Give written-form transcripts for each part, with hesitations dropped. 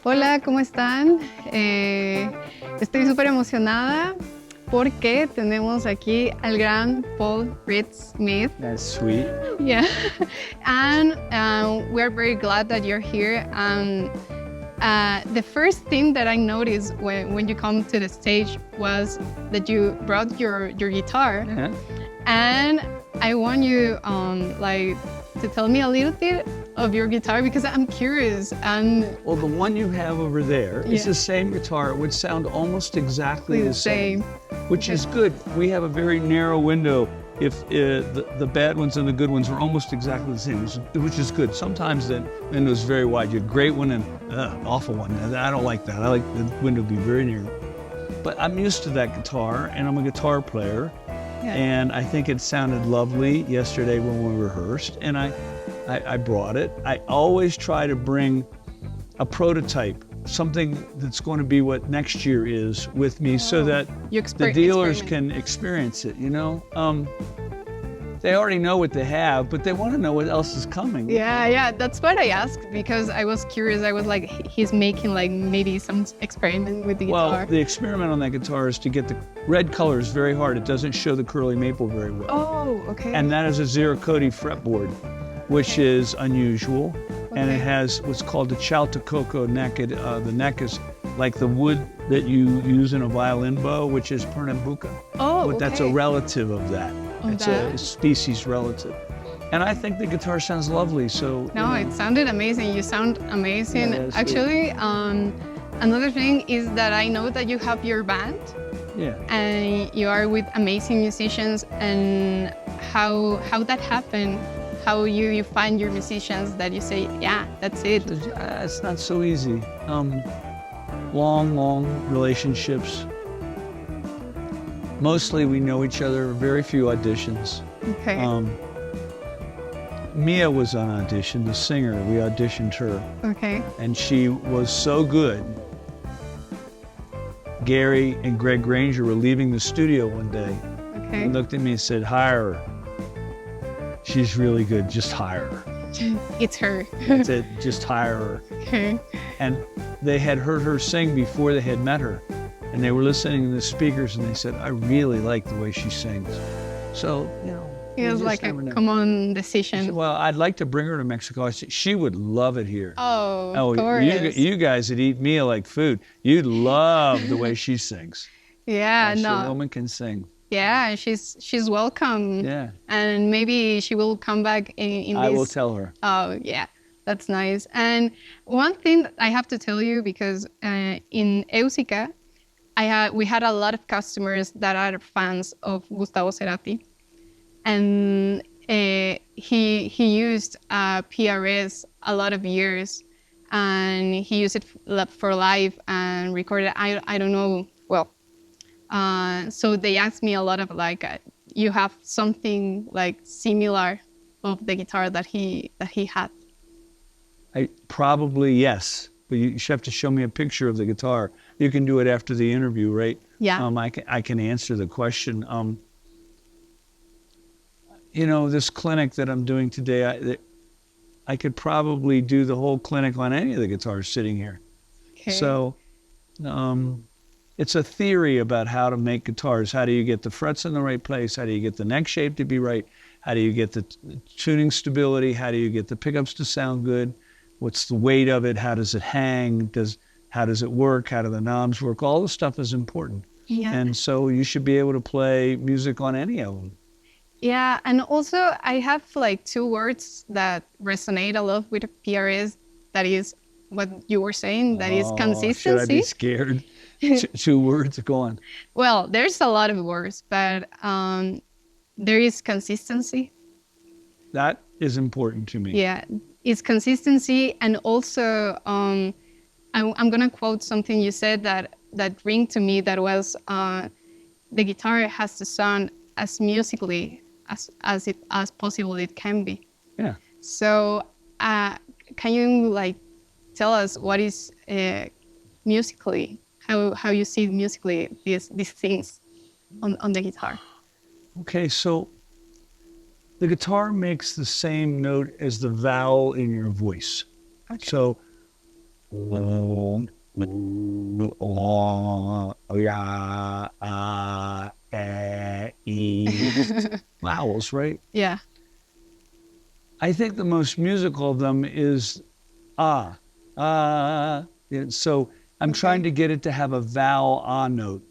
Hola, ¿cómo están? Estoy súper emocionada porque tenemos aquí al gran Paul Reed Smith. That's sweet. Yeah, and we're very glad that you're here. And the first thing that I noticed when you come to the stage was that you brought your guitar, Yeah. and I want you to tell me a little bit of your guitar because I'm curious. And Well, the one you have over there is Yeah. the same guitar. It would sound almost exactly the same, which is Okay. good. We have a very narrow window. If the bad ones and the good ones are almost exactly the same, which is good. Sometimes the window is very wide. You have a great one and awful one. I don't like that. I like the window to be very narrow. But I'm used to that guitar, and I'm a guitar player. Yeah. And I think it sounded lovely yesterday when we rehearsed, and I brought it. I always try to bring a prototype, something that's going to be what next year is with me, so that the dealers can experience it, you know? They already know what they have, but they want to know what else is coming. Yeah, that's what I asked because I was curious. I was like, he's making like maybe some experiment with the guitar. Well, the experiment on that guitar is to get the red color is very hard. It doesn't show the curly maple very well. Oh, okay. And that is a zero Cody fretboard, which is unusual. And it has what's called the chaltococo neck. The neck is like the wood that you use in a violin bow, which is pernambuco. Oh, But that's a okay. relative of that. It's a species relative. And I think the guitar sounds lovely, so... No, it sounded amazing. You sound amazing. Yeah, that's Actually, another thing is that I know that you have your band Yeah. and you are with amazing musicians, and how that happened, how you find your musicians that you say, yeah, that's it. It's not so easy. Long relationships. Mostly we know each other, very few auditions. Okay. Mia was on audition, the singer. We auditioned her, Okay. and she was so good. Gary and Greg Granger were leaving the studio one day Okay. and looked at me and said, hire her. She's really good, just hire her. It's her. That's it, just hire her. Okay. And they had heard her sing before they had met her. And they were listening to the speakers and they said, I really like the way she sings. So, you know. It you was just like a never know. common I decision. said, well, I'd like to bring her to Mexico. I said, she would love it here. Oh, of course. You guys would eat Mia like food. You'd love the way she sings. Yeah, Gosh, no. A woman can sing. Yeah, she's welcome. Yeah. And maybe she will come back in I this. will tell her. Oh, yeah, that's nice. And one thing that I have to tell you, because in Eusica, we had a lot of customers that are fans of Gustavo Cerati, and he used PRS a lot of years, and he used it for live and recorded. I don't know. Well, so they asked me a lot of you have something like similar of the guitar that he had. Probably yes, but you should have to show me a picture of the guitar. You can do it after the interview, right? Yeah. I can answer the question. You know, this clinic that I'm doing today, I could probably do the whole clinic on any of the guitars sitting here. Okay. So it's a theory about how to make guitars. How do you get the frets in the right place? How do you get the neck shape to be right? How do you get the tuning stability? How do you get the pickups to sound good? What's the weight of it? How does it hang? How does it work? How do the knobs work? All the stuff is important. Yeah. And so you should be able to play music on any of them. Yeah, and also I have like two words that resonate a lot with PRS. That is what you were saying. That is consistency. Should I be scared? Two words, go on. Well, there's a lot of words, but there is consistency. That is important to me. Yeah, it's consistency, and also I'm gonna quote something you said that ring to me. That was the guitar has to sound as musically as possible it can be. Yeah. So can you like tell us what is musically, how you see musically these things on the guitar? Okay, so the guitar makes the same note as the vowel in your voice. Okay. So Vowels, right? Yeah. I think the most musical of them is ah. So I'm trying to get it to have a vowel ah note.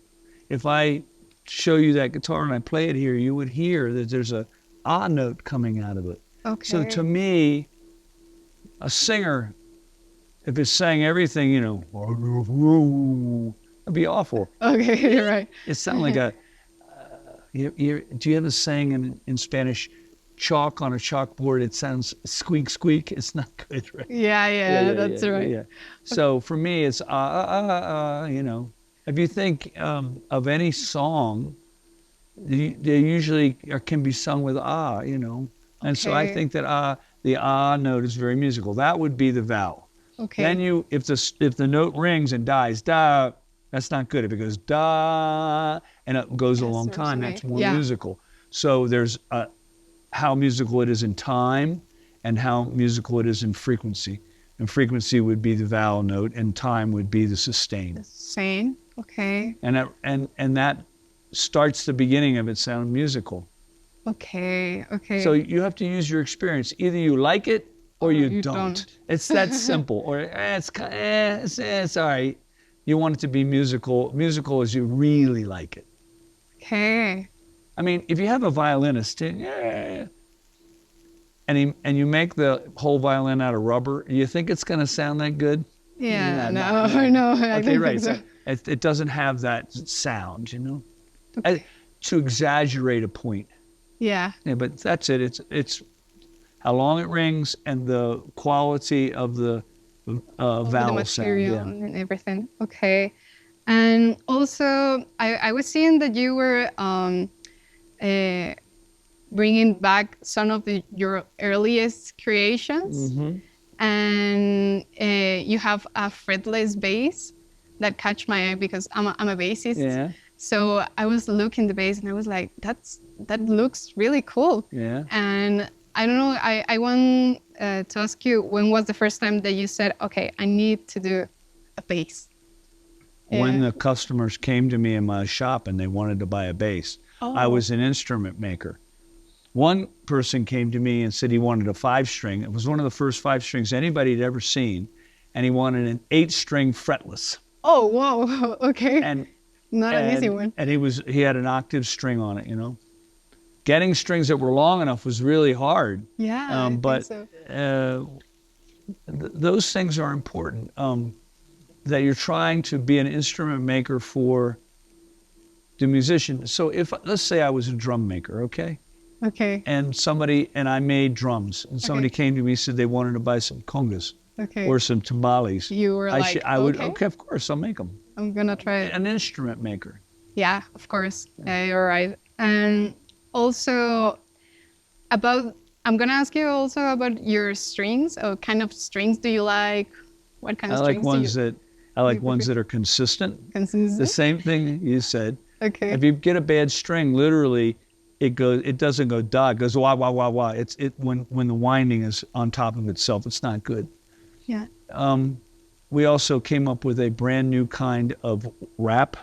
If I show you that guitar and I play it here, you would hear that there's a ah note coming out of it. Okay. So to me, a singer, if it's saying everything, it'd be awful. Okay, you're right. It sounds like a, do you have a saying in Spanish, chalk on a chalkboard, it sounds squeak, squeak. It's not good, right? Yeah, that's right. Yeah. So for me, it's If you think of any song, they usually can be sung with And so I think that the note is very musical. That would be the vowel. Okay. Then if the note rings and dies, da, that's not good. If it goes da and it goes a long time, that's more musical. So there's how musical it is in time and how musical it is in frequency. And frequency would be the vowel note and time would be the sustain. Sustain, okay. And that starts the beginning of it sound musical. Okay. So you have to use your experience. Either you like it or you don't. It's that simple. Or it's all right. You want it to be musical. Musical as you really like it. Okay. I mean, if you have a violinist, and you make the whole violin out of rubber, you think it's going to sound that good? Yeah, no. I Okay, don't right. think so. So it doesn't have that sound, Okay. to exaggerate a point. Yeah. Yeah, but that's it. It's how long it rings and the quality of the vowel the material sound. and everything. Okay. And also, I was seeing that you were bringing back some of your earliest creations. Mm-hmm. And you have a fretless bass that catch my eye because I'm a bassist. Yeah. So I was looking the bass and I was like, that looks really cool. Yeah. And I don't know, I want to ask you, when was the first time that you said, okay, I need to do a bass? When the customers came to me in my shop and they wanted to buy a bass, I was an instrument maker. One person came to me and said he wanted a 5-string. It was one of the first 5-strings anybody had ever seen. And he wanted an 8-string fretless. Oh, wow. Okay. And not an easy one. And he had an octave string on it, Getting strings that were long enough was really hard. Yeah, but think so. Those things are important. That you're trying to be an instrument maker for the musician. So let's say I was a drum maker, okay? Okay. And I made drums, and somebody came to me and said they wanted to buy some congas or some tamales. You were okay, of course, I'll make them. I'm gonna try it. An instrument maker. Yeah, of course. You're right. And also I'm gonna ask you also about your strings. What kind of strings do you like? What kind of strings I like ones that are consistent. Consistent? The same thing you said. Okay. If you get a bad string, literally, it doesn't go da, it goes wah, wah, wah, wah. When the winding is on top of itself, it's not good. Yeah. We also came up with a brand new kind of wrap,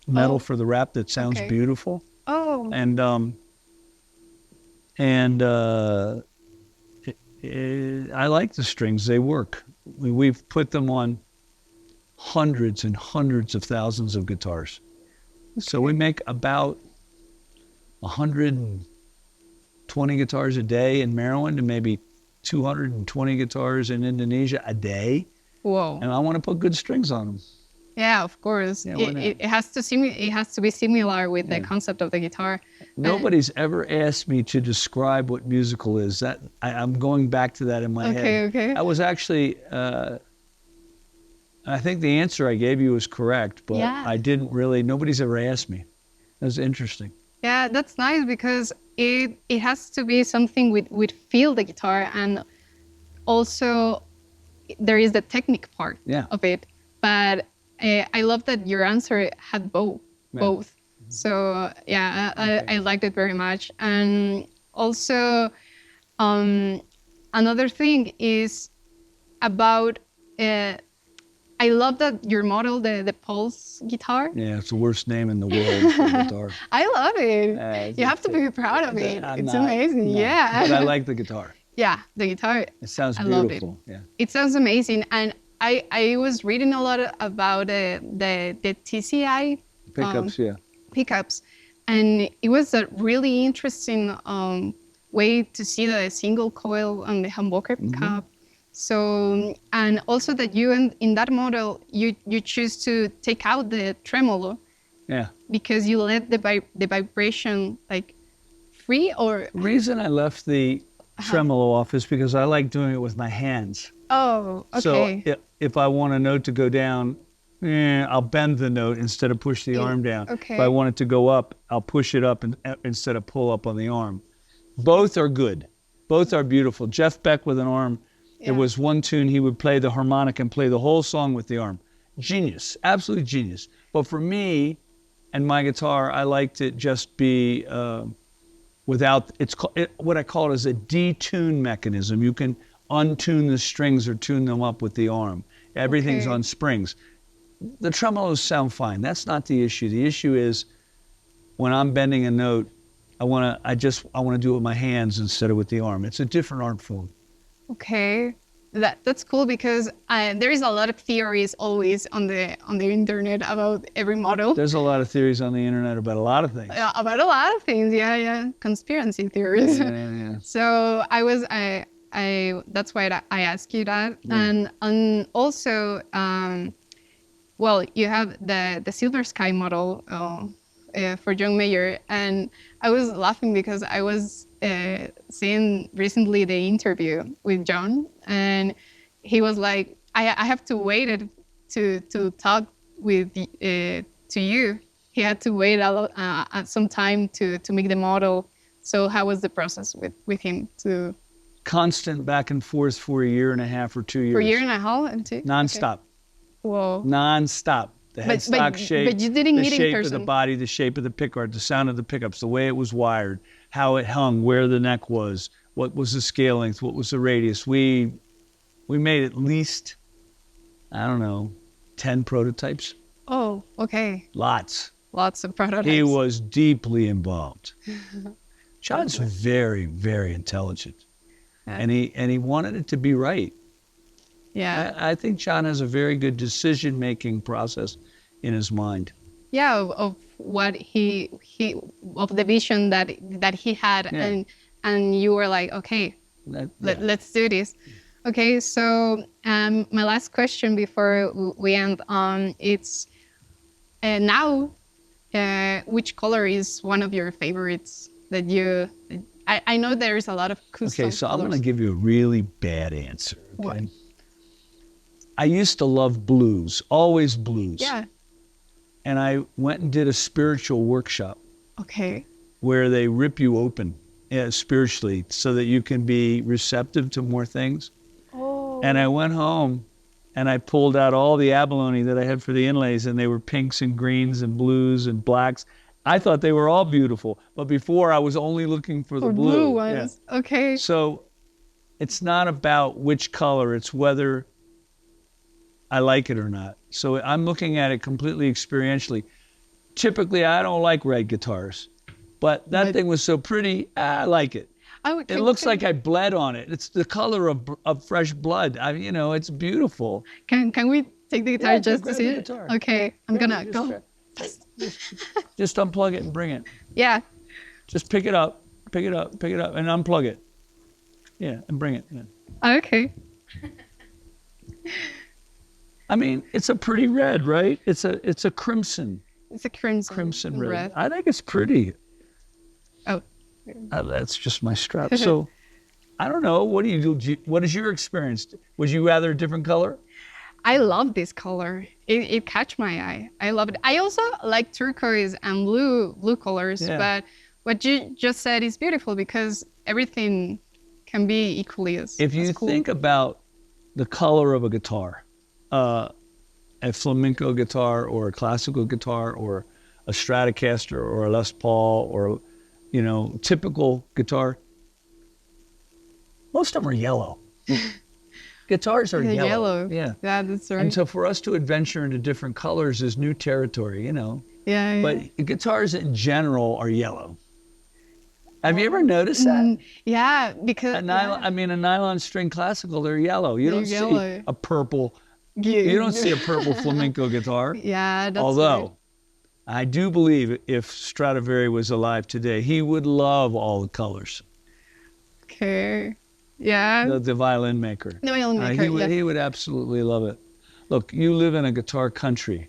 metal for the wrap that sounds beautiful. Oh. And I like the strings, they work. We've put them on hundreds and hundreds of thousands of guitars. So we make about 120 guitars a day in Maryland and maybe 220 guitars in Indonesia a day. Whoa. And I want to put good strings on them. Yeah, of course. Yeah, it has to be similar with the concept of the guitar. Nobody's ever asked me to describe what musical is. I'm going back to that in my head. Okay. I was actually I think the answer I gave you was correct, but I didn't really, nobody's ever asked me. That was interesting. Yeah, that's nice because it has to be something with feel the guitar, and also there is the technique part of it. But I love that your answer had both. So I liked it very much. And also another thing is about I love that your model, the Pulse guitar. Yeah, it's the worst name in the world for a guitar. I love it. You have to be proud of it. It's amazing. No, Yeah. but I like the guitar. Yeah, the guitar. It sounds I loved it. beautiful. Yeah. It sounds amazing. And I was reading a lot about the TCI Pickups, yeah. pickups, and it was a really interesting way to see the single coil on the humbucker pickup. So, and also that you in that model you choose to take out the tremolo. Yeah. Because you let the vibration like free, or The reason I left the tremolo off is because I like doing it with my hands. oh, okay. So if I want a note to go down, I'll bend the note instead of push the arm down. Okay. If I want it to go up, I'll push it up instead of pull up on the arm. Both are good. Both are beautiful. Jeff Beck with an arm, it was one tune, he would play the harmonic and play the whole song with the arm. Genius, absolute genius. But for me and my guitar, I liked it just be without, what I call it is a detune mechanism. You can untune the strings or tune them up with the arm. Everything's on springs. The tremolos sound fine. That's not the issue. The issue is when I'm bending a note, I want to do it with my hands instead of with the arm. It's a different art form. Okay, that's cool, because there is a lot of theories always on the internet about every model. There's a lot of theories on the internet about a lot of things. About a lot of things, yeah, conspiracy theories. Yeah. So that's why I asked you that, and also, well, you have the Silver Sky model for John Mayer, and I was laughing because I was seeing recently the interview with John, and he was like, I have to wait to talk with to you. He had to wait some time to make the model. So how was the process with him to? Constant back and forth for a year and a half or 2 years. For a year and a half and two? Non-stop. Okay. Whoa. Non-stop. The headstock shape, but you didn't the meet in shape person. of the body, the shape of the pickguard, the sound of the pickups, the way it was wired, how it hung, where the neck was, what was the scale length, what was the radius. We made at least, I don't know, 10 prototypes. Oh, okay. Lots of prototypes. He was deeply involved. John's very, very intelligent. Yeah. And he wanted it to be right. Yeah. I think John has a very good decision-making process in his mind. Yeah, of what he of the vision that he had, and you were like, okay, let's do this. Okay, so my last question before we end, it's now, which color is one of your favorites that you? I know there's a lot of custom Okay, so colors. I'm going to give you a really bad answer. Okay? What? I used to love blues, always blues. Yeah. And I went and did a spiritual workshop. Okay. Where they rip you open spiritually so that you can be receptive to more things. Oh. And I went home and I pulled out all the abalone that I had for the inlays, and they were pinks and greens and blues and blacks. I thought they were all beautiful, but before I was only looking for the blue ones. Yeah. Okay. So it's not about which color, it's whether I like it or not. So I'm looking at it completely experientially. Typically, I don't like red guitars, but that thing was so pretty, I like it. It looks like I bled on it. It's the color of fresh blood. It's beautiful. Can we take the guitar just to see it? Guitar. Okay, I'm gonna go. Just unplug it and bring it. Yeah. Just pick it up, and unplug it. Yeah, and bring it. Yeah. Okay. I mean, it's a pretty red, right? It's a crimson. It's a crimson red. I think it's pretty. Oh. That's just my strap. So, I don't know. What do you do? What is your experience? Would you rather a different color? I love this color. It catch my eye. I love it. I also like turquoise and blue colors, but what you just said is beautiful because everything can be equally as If you cool. think about the color of a guitar, a flamenco guitar or a classical guitar or a Stratocaster or a Les Paul or, typical guitar, most of them are yellow. Guitars are They're yellow. Yeah, that's right. And so for us to adventure into different colors is new territory, you know. yeah. But guitars in general are yellow. Have you ever noticed that? Yeah, because A nylon string classical, they're yellow. You don't They're see yellow. a purple. You don't see a purple flamenco guitar. Yeah, that's Although, I do believe if Stradivari was alive today, he would love all the colors. right. Okay. Yeah. The violin maker. The violin maker, He would absolutely love it. Look, you live in a guitar country.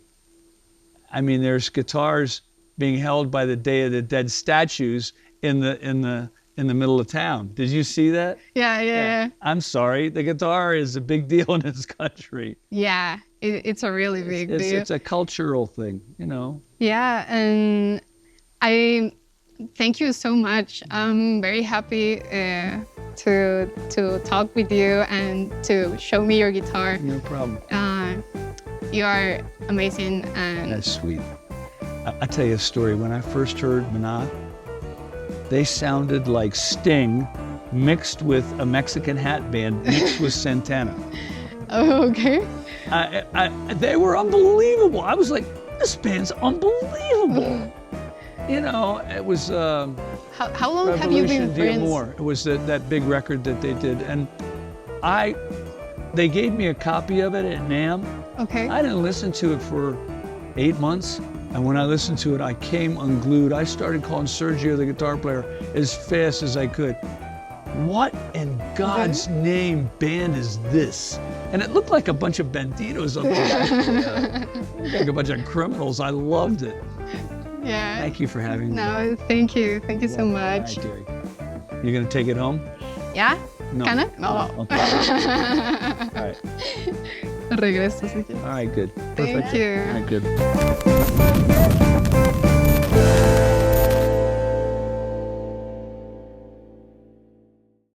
I mean, there's guitars being held by the Day of the Dead statues in the middle of town. Did you see that? Yeah. I'm sorry. The guitar is a big deal in this country. Yeah, it's a really big deal. It's a cultural thing, you know. Yeah, and I thank you so much. I'm very happy to talk with you and to show me your guitar. No problem. You are amazing, and That's sweet. I'll tell you a story. When I first heard Maná, they sounded like Sting mixed with a Mexican hat band mixed with Santana. oh, okay. They were unbelievable. I was like, this band's unbelievable. You know, it was How long have you been Revolution friends? d'Amour. It was that big record that they did. And they gave me a copy of it at NAMM. Okay. I didn't listen to it for 8 months. And when I listened to it, I came unglued. I started calling Sergio, the guitar player, as fast as I could. What in God's name band is this? And it looked like a bunch of banditos up there. Like a bunch of criminals. I loved it. Yeah. Thank you for having me. No, thank you. Thank you so All much. right, dearie. You're going to take it home? Yeah? No. Can I? No. Okay. All right. Regreso, así que. All right, good. Thank Perfect. you. All right, good.